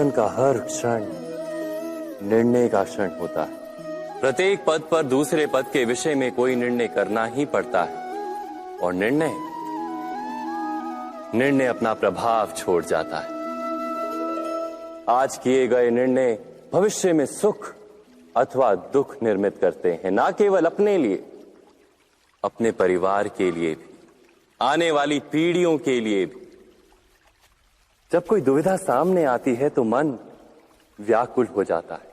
जीवन का हर क्षण निर्णय का क्षण होता है। प्रत्येक पद पर दूसरे पद के विषय में कोई निर्णय करना ही पड़ता है और निर्णय अपना प्रभाव छोड़ जाता है। आज किए गए निर्णय भविष्य में सुख अथवा दुख निर्मित करते हैं, ना केवल अपने लिए, अपने परिवार के लिए भी, आने वाली पीढ़ियों के लिए भी। जब कोई दुविधा सामने आती है तो मन व्याकुल हो जाता है,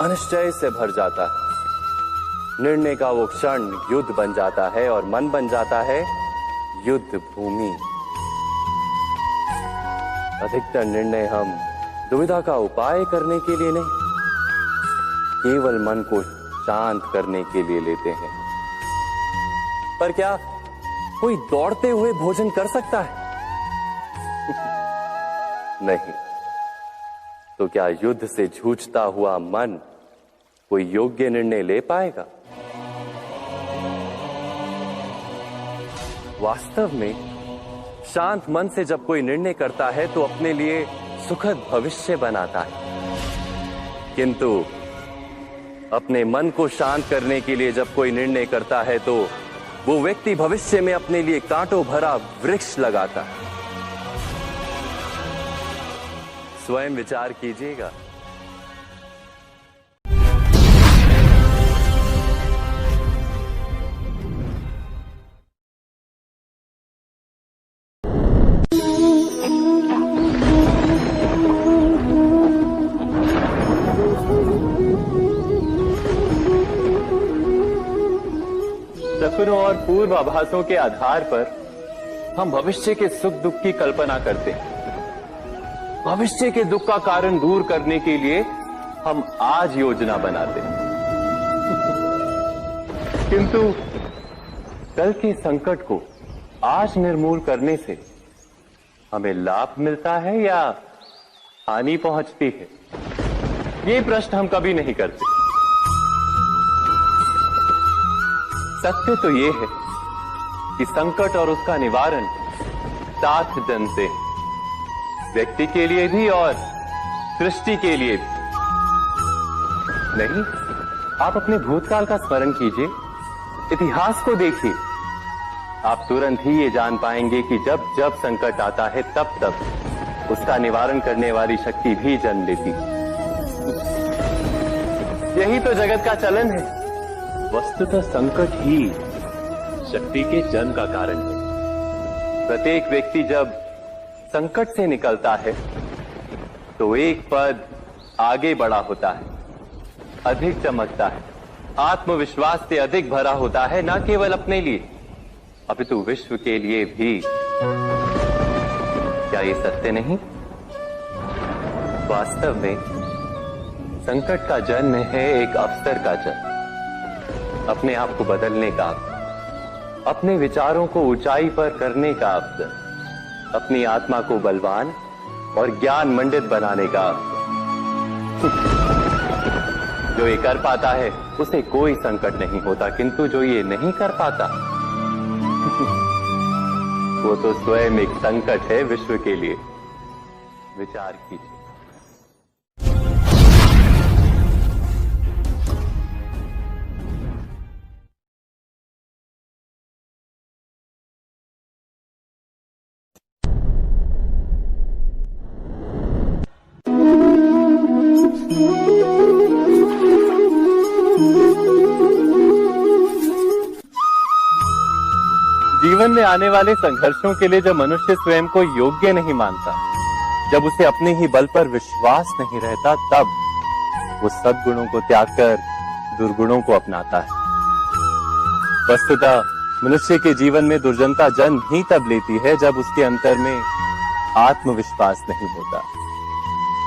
अनिश्चय से भर जाता है। निर्णय का वो क्षण युद्ध बन जाता है और मन बन जाता है युद्ध भूमि। अधिकतर निर्णय हम दुविधा का उपाय करने के लिए नहीं, केवल मन को शांत करने के लिए लेते हैं। पर क्या कोई दौड़ते हुए भोजन कर सकता है? नहीं। तो क्या युद्ध से जूझता हुआ मन कोई योग्य निर्णय ले पाएगा? वास्तव में शांत मन से जब कोई निर्णय करता है तो अपने लिए सुखद भविष्य बनाता है, किंतु अपने मन को शांत करने के लिए जब कोई निर्णय करता है तो वो व्यक्ति भविष्य में अपने लिए कांटों भरा वृक्ष लगाता है। स्वयं विचार कीजिएगा। सपनों और पूर्वाभासों के आधार पर हम भविष्य के सुख दुख की कल्पना करते हैं। भविष्य के दुख का कारण दूर करने के लिए हम आज योजना बनाते हैं, किंतु कल के संकट को आज निर्मूल करने से हमें लाभ मिलता है या हानि पहुंचती है, ये प्रश्न हम कभी नहीं करते। सत्य तो ये है कि संकट और उसका निवारण साथ जन से, व्यक्ति के लिए भी और सृष्टि के लिए भी। नहीं, आप अपने भूतकाल का स्मरण कीजिए, इतिहास को देखिए। आप तुरंत ही ये जान पाएंगे कि जब जब संकट आता है तब तब उसका निवारण करने वाली शक्ति भी जन्म लेती है। यही तो जगत का चलन है। वस्तुतः संकट ही शक्ति के जन्म का कारण है। प्रत्येक व्यक्ति जब संकट से निकलता है तो एक पद आगे बढ़ा होता है, अधिक चमकता है, आत्मविश्वास से अधिक भरा होता है, न केवल अपने लिए अपितु विश्व के लिए भी। क्या ये सत्य नहीं? वास्तव में संकट का जन्म है एक अवसर का जन्म, अपने आप को बदलने का अवसर, अपने विचारों को ऊंचाई पर करने का अवसर, अपनी आत्मा को बलवान और ज्ञान मंडित बनाने का अवसर। जो ये कर पाता है उसे कोई संकट नहीं होता, किंतु जो ये नहीं कर पाता वो तो स्वयं एक संकट है विश्व के लिए। विचार कीजिए। जीवन में आने वाले संघर्षों के लिए जब मनुष्य स्वयं को योग्य नहीं मानता, जब उसे अपने ही बल पर विश्वास नहीं रहता, तब वो सद्गुणों को त्याग कर दुर्गुणों को अपनाता है। वस्तुतः मनुष्य के जीवन में दुर्जनता जन्म ही तब लेती है जब उसके अंतर में आत्मविश्वास नहीं होता।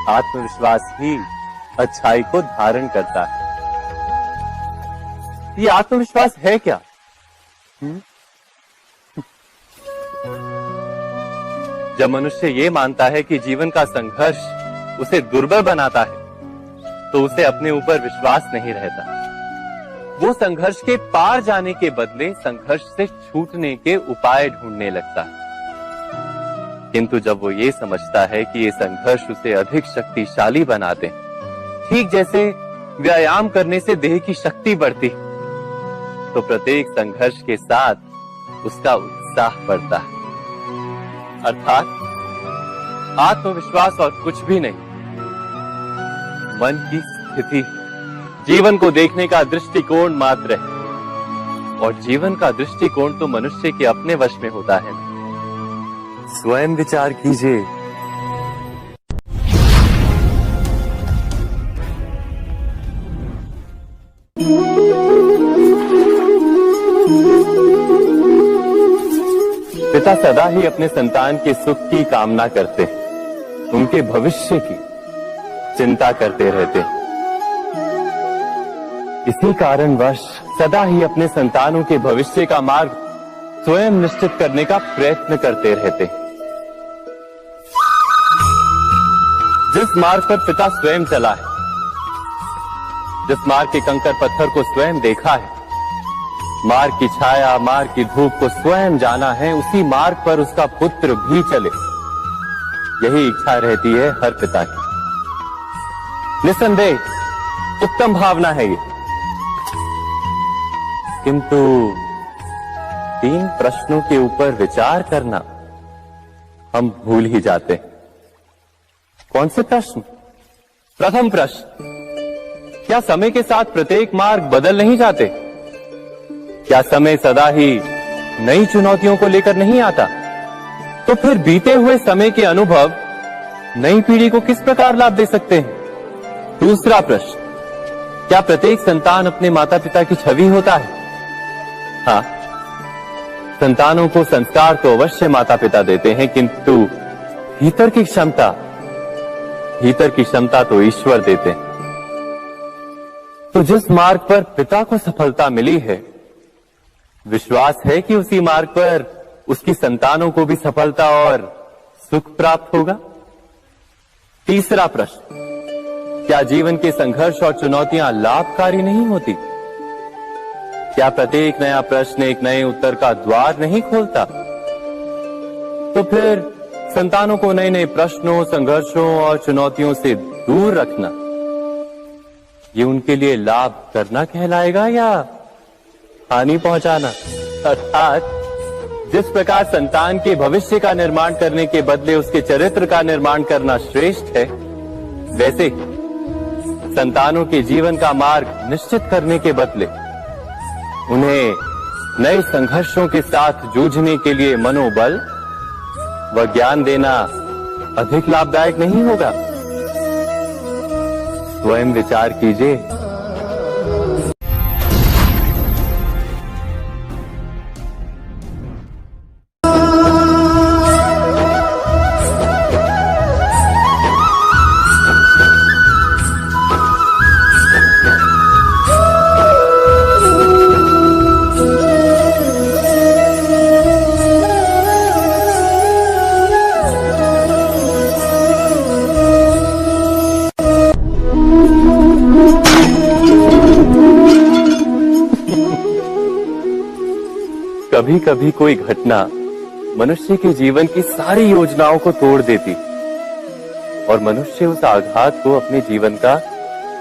आत्मविश्वास ही अच्छाई को धारण करता है। ये आत्मविश्वास है क्या? जब मनुष्य ये मानता है कि जीवन का संघर्ष उसे दुर्बल बनाता है, तो उसे अपने ऊपर विश्वास नहीं रहता। वो संघर्ष के पार जाने के बदले संघर्ष से छूटने के उपाय ढूंढने लगता है। किंतु जब वो ये समझता है कि ये संघर्ष उसे अधिक शक्तिशाली बनाते हैं, ठीक जैसे व्यायाम करने से देह की शक्ति बढ़ती, तो प्रत्येक संघर्ष के साथ उसका उत्साह बढ़ता है। अर्थात आत्मविश्वास और कुछ भी नहीं, मन की स्थिति, जीवन को देखने का दृष्टिकोण मात्र है। और जीवन का दृष्टिकोण तो मनुष्य के अपने वश में होता है। स्वयं विचार कीजिए। पिता सदा ही अपने संतान के सुख की कामना करते हैं, उनके भविष्य की चिंता करते रहते हैं। इसी कारणवश सदा ही अपने संतानों के भविष्य का मार्ग स्वयं निश्चित करने का प्रयत्न करते रहते हैं। जिस मार्ग पर पिता स्वयं चला है, जिस मार्ग के कंकर पत्थर को स्वयं देखा है, मार्ग की छाया, मार्ग की धूप को स्वयं जाना है, उसी मार्ग पर उसका पुत्र भी चले, यही इच्छा रहती है हर पिता की। निसंदेह उत्तम भावना है ये, किंतु 3 प्रश्नों के ऊपर विचार करना हम भूल ही जाते हैं। कौन से प्रश्न? प्रथम प्रश्न, क्या समय के साथ प्रत्येक मार्ग बदल नहीं जाते? क्या समय सदा ही नई चुनौतियों को लेकर नहीं आता? तो फिर बीते हुए समय के अनुभव नई पीढ़ी को किस प्रकार लाभ दे सकते हैं? दूसरा प्रश्न, क्या प्रत्येक संतान अपने माता पिता की छवि होता है? हाँ, संतानों को संस्कार तो अवश्य माता पिता देते हैं, किंतु भीतर की क्षमता तो ईश्वर देते हैं। तो जिस मार्ग पर पिता को सफलता मिली है, विश्वास है कि उसी मार्ग पर उसकी संतानों को भी सफलता और सुख प्राप्त होगा। तीसरा प्रश्न, क्या जीवन के संघर्ष और चुनौतियां लाभकारी नहीं होती? क्या प्रत्येक नया प्रश्न एक नए उत्तर का द्वार नहीं खोलता? तो फिर संतानों को नए नए प्रश्नों, संघर्षों और चुनौतियों से दूर रखना, ये उनके लिए लाभ करना कहलाएगा या हानि पहुंचाना? अर्थात जिस प्रकार संतान के भविष्य का निर्माण करने के बदले उसके चरित्र का निर्माण करना श्रेष्ठ है, वैसे ही संतानों के जीवन का मार्ग निश्चित करने के बदले उन्हें नए संघर्षों के साथ जूझने के लिए मनोबल व ज्ञान देना अधिक लाभदायक नहीं होगा? स्वयं विचार कीजिए। कभी कभी कोई घटना मनुष्य के जीवन की सारी योजनाओं को तोड़ देती और मनुष्य उस आघात को अपने जीवन का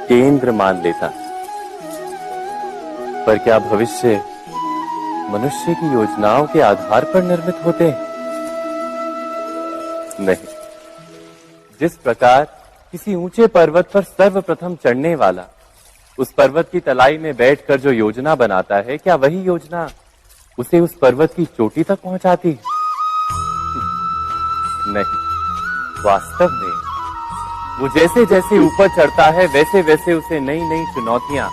केंद्र मान लेता। पर क्या भविष्य मनुष्य की योजनाओं के आधार पर निर्मित होते हैं? नहीं। जिस प्रकार किसी ऊंचे पर्वत पर सर्वप्रथम चढ़ने वाला उस पर्वत की तलाई में बैठकर जो योजना बनाता है, क्या वही योजना उसे उस पर्वत की चोटी तक पहुंचाती? नहीं। वास्तव में वो जैसे जैसे ऊपर चढ़ता है, वैसे वैसे उसे नई नई चुनौतियां,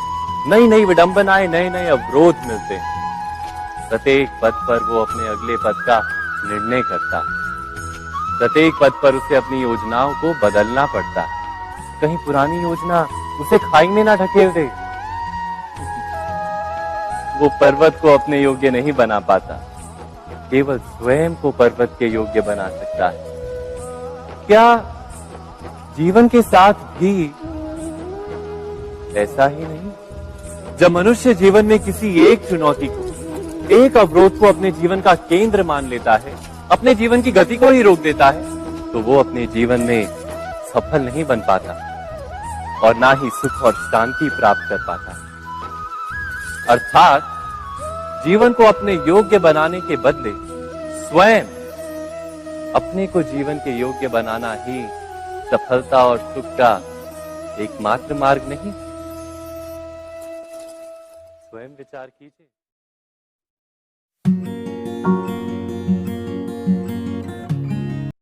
नई नई विडंबनाएं, नए नए अवरोध मिलते हैं। प्रत्येक पद पर वो अपने अगले पद का निर्णय करता है। प्रत्येक पद पर उसे अपनी योजनाओं को बदलना पड़ता है। कहीं पुरानी योजना उसे खाई में ना ढकेल दे। वो पर्वत को अपने योग्य नहीं बना पाता, केवल स्वयं को पर्वत के योग्य बना सकता है। क्या जीवन के साथ भी ऐसा ही नहीं? जब मनुष्य जीवन में किसी एक चुनौती को, एक अवरोध को अपने जीवन का केंद्र मान लेता है, अपने जीवन की गति को ही रोक देता है, तो वो अपने जीवन में सफल नहीं बन पाता और ना ही सुख और शांति प्राप्त कर पाता। अर्थात जीवन को अपने योग्य बनाने के बदले स्वयं अपने को जीवन के योग्य बनाना ही सफलता और सुख का एकमात्र मार्ग नहीं। स्वयं विचार कीजिए।